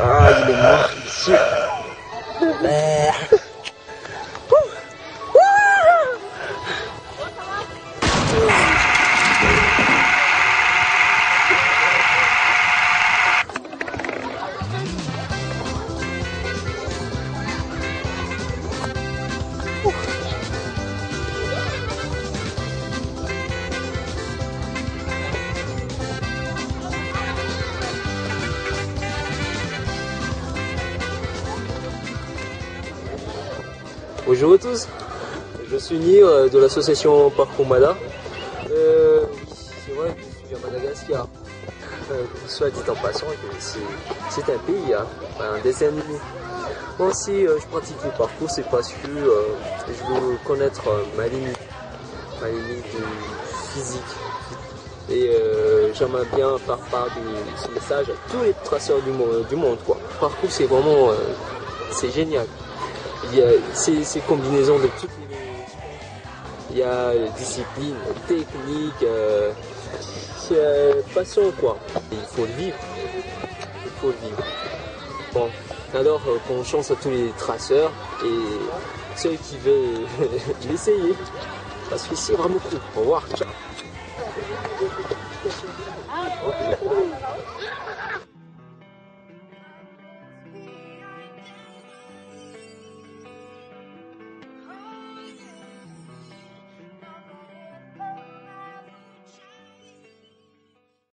Ah, il est mort ici. Bonjour à tous, je suis Nir de l'association Parcours Mada. C'est vrai que je suis à Madagascar. Soit dit en passant que c'est un pays, hein, un dessin animé. Moi aussi, je pratique le parcours, c'est parce que je veux connaître ma limite physique. Et j'aimerais bien faire part de ce message à tous les traceurs du monde, quoi. Le parcours, c'est vraiment c'est génial. Il y a ces combinaisons de toutes les... Il y a discipline, technique, passion, quoi. Et il faut le vivre. Il faut le vivre. Bon, alors bonne chance à tous les traceurs et ceux qui veulent l'essayer. Parce que c'est vraiment cool. Au revoir. Ciao.